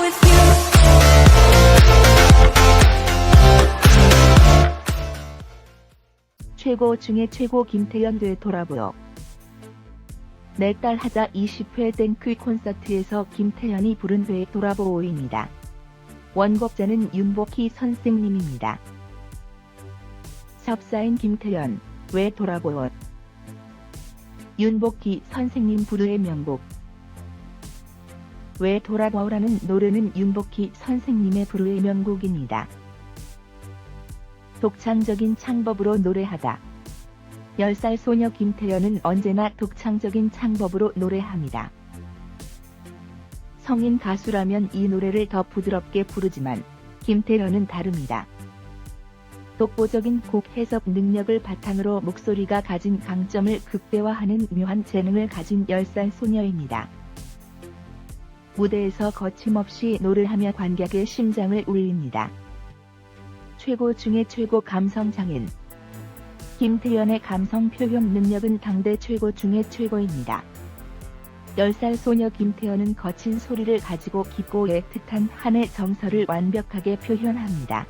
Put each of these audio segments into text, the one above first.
with you. 최고 중에 최고 김태현 되돌아보요. 내딸 하자 20회 땡크 콘서트에서 김태현이 부른 되돌아보오입니다. 원곡자는 윤복희 선생님입니다. 섭사인 김태현, 왜 돌아보오. 윤복희 선생님 부르의 명곡. 왜 돌아보오라는 노래는 윤복희 선생님의 부르의 명곡입니다. 독창적인 창법으로 노래하다. 10살 소녀 김태현은 언제나 독창적인 창법으로 노래합니다. 성인 가수라면 이 노래를 더 부드럽게 부르지만 김태현은 다릅니다. 독보적인 곡 해석 능력을 바탕으로 목소리가 가진 강점을 극대화하는 묘한 재능을 가진 10살 소녀입니다. 무대에서 거침없이 노래하며 관객의 심장을 울립니다. 최고 중에 최고 감성 장인. 김태현의 감성 표현 능력은 당대 최고 중에 최고입니다. 10살 소녀 김태현은 거친 소리를 가지고 깊고 애틋한 한의 정서를 완벽하게 표현합니다.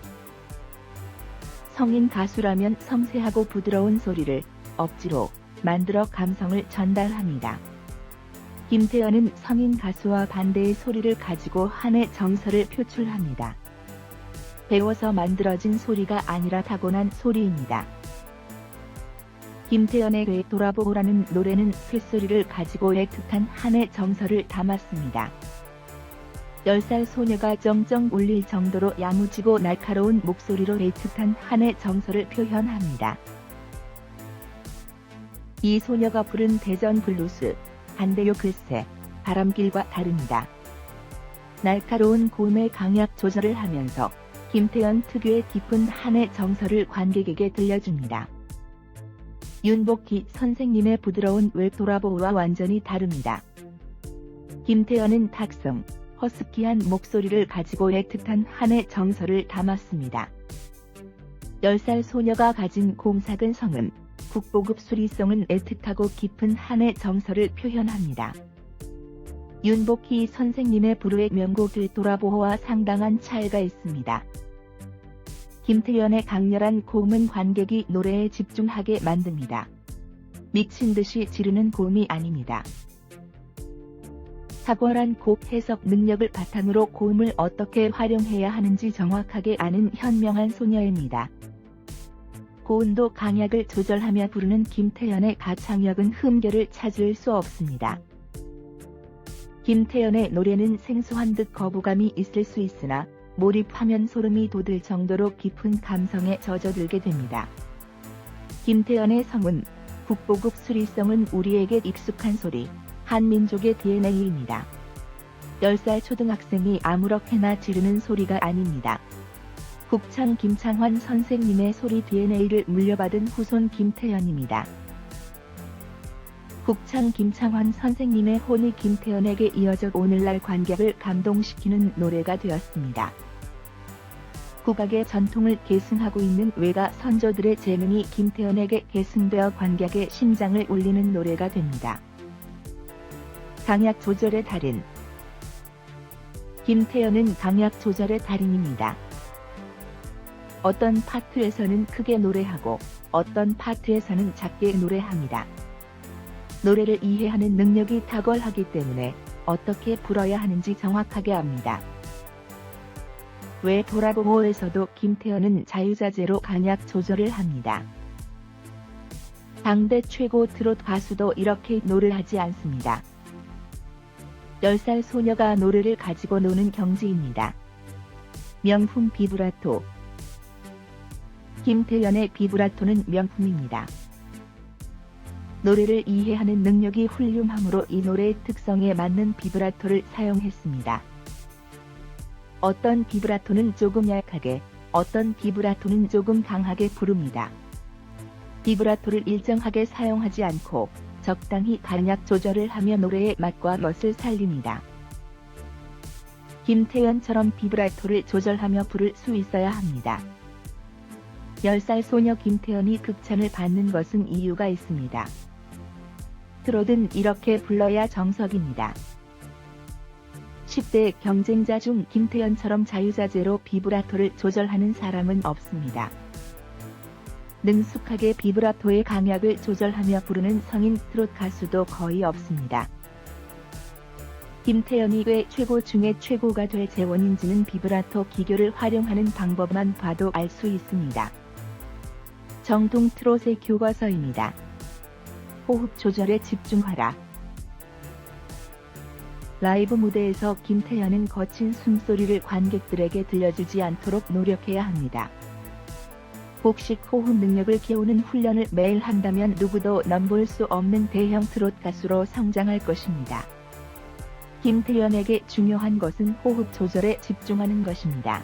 성인 가수라면 섬세하고 부드러운 소리를 억지로 만들어 감성을 전달합니다. 김태현은 성인 가수와 반대의 소리를 가지고 한의 정서를 표출합니다. 배워서 만들어진 소리가 아니라 타고난 소리입니다. 김태현의 되돌아보오라는 노래는 쇳소리를 가지고 애틋한 한의 정서를 담았습니다. 10살 소녀가 쩡쩡 울릴 정도로 야무지고 날카로운 목소리로 애틋한 한의 정서를 표현합니다. 이 소녀가 부른 대전 블루스, 한데요 글쎄, 바람길과 다릅니다. 날카로운 고음의 강약 조절을 하면서 김태현 특유의 깊은 한의 정서를 관객에게 들려줍니다. 윤복희 선생님의 부드러운 왜 돌아보오와 완전히 다릅니다. 김태현은 탁성, 허스키한 목소리를 가지고 애틋한 한의 정서를 담았습니다. 10살 소녀가 가진 곰삭은 성음, 국보급 수리성은 애틋하고 깊은 한의 정서를 표현합니다. 윤복희 선생님의 부르의 명곡 되돌아보오와 상당한 차이가 있습니다. 김태현의 강렬한 고음은 관객이 노래에 집중하게 만듭니다. 미친 듯이 지르는 고음이 아닙니다. 탁월한 곡 해석 능력을 바탕으로 고음을 어떻게 활용해야 하는지 정확하게 아는 현명한 소녀입니다. 고음도 강약을 조절하며 부르는 김태현의 가창력은 흠결을 찾을 수 없습니다. 김태현의 노래는 생소한 듯 거부감이 있을 수 있으나 몰입하면 소름이 돋을 정도로 깊은 감성에 젖어들게 됩니다. 김태현의 성음, 국보급 수리성은 우리에게 익숙한 소리, 한민족의 DNA입니다. 10살 초등학생이 아무렇게나 지르는 소리가 아닙니다. 국창 김창환 선생님의 소리 DNA를 물려받은 후손 김태현입니다. 국창 김창환 선생님의 혼이 김태현에게 이어져 오늘날 관객을 감동시키는 노래가 되었습니다. 국악의 전통을 계승하고 있는 외가 선조들의 재능이 김태현에게 계승되어 관객의 심장을 울리는 노래가 됩니다. 강약 조절의 달인. 김태현은 강약 조절의 달인입니다. 어떤 파트에서는 크게 노래하고 어떤 파트에서는 작게 노래합니다. 노래를 이해하는 능력이 탁월하기 때문에 어떻게 불어야 하는지 정확하게 압니다. 왜 돌아보오에서도 김태현은 자유자재로 강약 조절을 합니다. 당대 최고 트롯 가수도 이렇게 노래하지 않습니다. 10살 소녀가 노래를 가지고 노는 경지입니다. 명품 비브라토. 김태현의 비브라토는 명품입니다. 노래를 이해하는 능력이 훌륭하므로 이 노래의 특성에 맞는 비브라토를 사용했습니다. 어떤 비브라토는 조금 약하게, 어떤 비브라토는 조금 강하게 부릅니다. 비브라토를 일정하게 사용하지 않고 적당히 강약 조절을 하며 노래의 맛과 멋을 살립니다. 김태현처럼 비브라토를 조절하며 부를 수 있어야 합니다. 10살 소녀 김태현이 극찬을 받는 것은 이유가 있습니다. 트롯은 이렇게 불러야 정석입니다. 10대 경쟁자 중 김태연처럼 자유자재로 비브라토를 조절하는 사람은 없습니다. 능숙하게 비브라토의 강약을 조절하며 부르는 성인 트롯 가수도 거의 없습니다. 김태연이 왜 최고 중에 최고가 될 재원인지는 비브라토 기교를 활용하는 방법만 봐도 알 수 있습니다. 정통 트롯의 교과서입니다. 호흡 조절에 집중하라. 라이브 무대에서 김태연은 거친 숨소리를 관객들에게 들려주지 않도록 노력해야 합니다. 복식 호흡 능력을 키우는 훈련을 매일 한다면 누구도 넘볼 수 없는 대형 트롯 가수로 성장할 것입니다. 김태연에게 중요한 것은 호흡 조절에 집중하는 것입니다.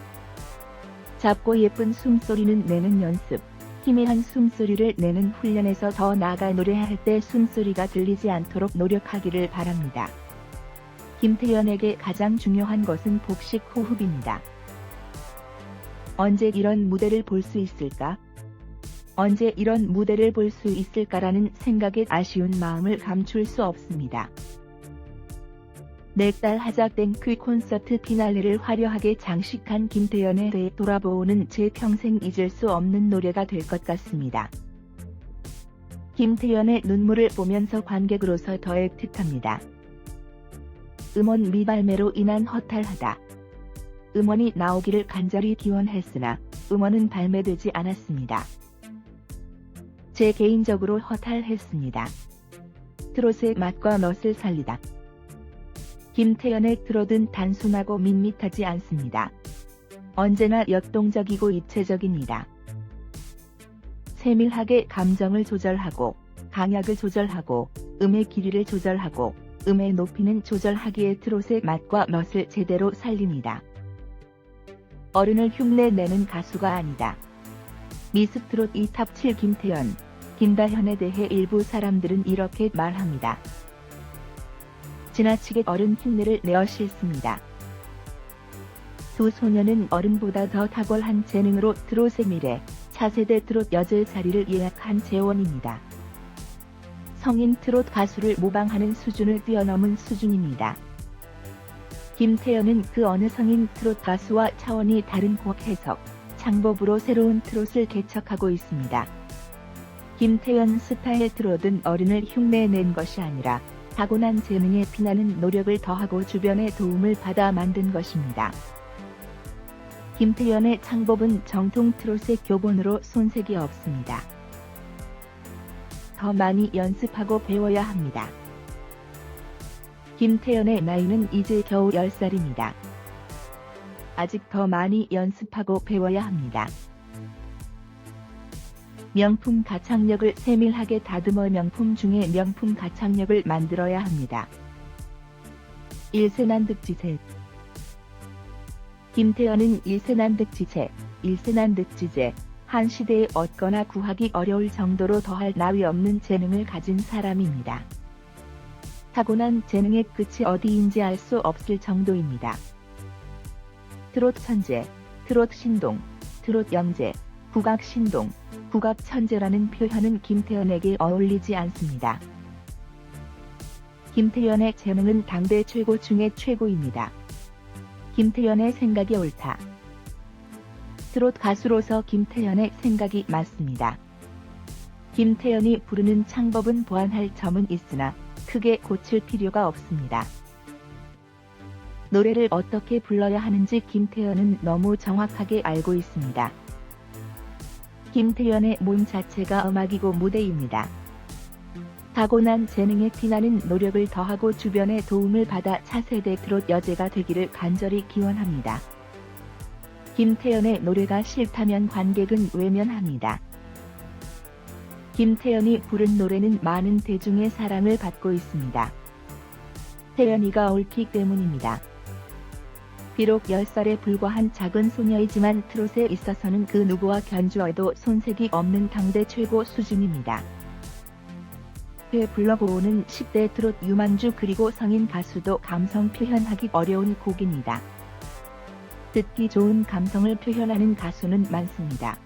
작고 예쁜 숨소리는 내는 연습, 희미한 숨소리를 내는 훈련에서 더 나아가 노래할 때 숨소리가 들리지 않도록 노력하기를 바랍니다. 김태연에게 가장 중요한 것은 복식 호흡입니다. 언제 이런 무대를 볼 수 있을까? 언제 이런 무대를 볼 수 있을까라는 생각에 아쉬운 마음을 감출 수 없습니다. 넥달 하자땡크 콘서트 피날레를 화려하게 장식한 김태연에 대해 돌아보는 제 평생 잊을 수 없는 노래가 될 것 같습니다. 김태연의 눈물을 보면서 관객으로서 더 애틋합니다. 음원 미발매로 인한 허탈하다. 음원이 나오기를 간절히 기원했으나 음원은 발매되지 않았습니다. 제 개인적으로 허탈했습니다. 트롯의 맛과 멋을 살리다. 김태연의 트롯은 단순하고 밋밋하지 않습니다. 언제나 역동적이고 입체적입니다. 세밀하게 감정을 조절하고 강약을 조절하고 음의 길이를 조절하고 음의 높이는 조절하기에 트롯의 맛과 멋을 제대로 살립니다. 어른을 흉내내는 가수가 아니다. 미스트롯 2탑7 김태연, 김다현에 대해 일부 사람들은 이렇게 말합니다. 지나치게 어른 흉내를 내어 싫습니다. 두 소녀는 어른보다 더 탁월한 재능으로 트롯의 미래, 차세대 트롯 여제 자리를 예약한 재원입니다. 성인 트롯 가수를 모방하는 수준을 뛰어넘은 수준입니다. 김태연은 그 어느 성인 트롯 가수와 차원이 다른 곡 해석, 창법으로 새로운 트롯을 개척하고 있습니다. 김태연 스타일 트롯은 어른을 흉내낸 것이 아니라 타고난 재능에 피나는 노력을 더하고 주변의 도움을 받아 만든 것입니다. 김태연의 창법은 정통 트롯의 교본으로 손색이 없습니다. 더 많이 연습하고 배워야 합니다. 김태연의 나이는 이제 겨우 10살입니다. 아직 더 많이 연습하고 배워야 합니다. 명품 가창력을 세밀하게 다듬어 명품 중에 명품 가창력을 만들어야 합니다. 일세난득지세. 김태연은 일세난득지세, 일세난득지제, 한 시대에 얻거나 구하기 어려울 정도로 더할 나위 없는 재능을 가진 사람입니다. 타고난 재능의 끝이 어디인지 알 수 없을 정도입니다. 트롯 천재, 트롯 신동, 트롯 영재, 국악 신동, 국악 천재라는 표현은 김태연에게 어울리지 않습니다. 김태연의 재능은 당대 최고 중에 최고입니다. 김태연의 생각이 옳다. 트롯 가수로서 김태연의 생각이 맞습니다. 김태연이 부르는 창법은 보완할 점은 있으나 크게 고칠 필요가 없습니다. 노래를 어떻게 불러야 하는지 김태연은 너무 정확하게 알고 있습니다. 김태연의 몸 자체가 음악이고 무대입니다. 타고난 재능에 피나는 노력을 더하고 주변의 도움을 받아 차세대 트롯 여제가 되기를 간절히 기원합니다. 김태연의 노래가 싫다면 관객은 외면합니다. 김태연이 부른 노래는 많은 대중의 사랑을 받고 있습니다. 태연이가 옳기 때문입니다. 비록 10살에 불과한 작은 소녀이지만 트롯에 있어서는 그 누구와 견주어도 손색이 없는 당대 최고 수준입니다. 회 불러보는 10대 트롯 유망주 그리고 성인 가수도 감성 표현하기 어려운 곡입니다. 듣기 좋은 감성을 표현하는 가수는 많습니다.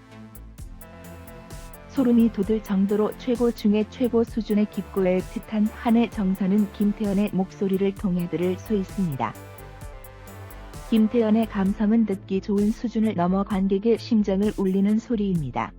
소름이 돋을 정도로 최고 중에 최고 수준의 깊고 애틋한 한의 정서는 김태연의 목소리를 통해 들을 수 있습니다. 김태연의 감성은 듣기 좋은 수준을 넘어 관객의 심장을 울리는 소리입니다.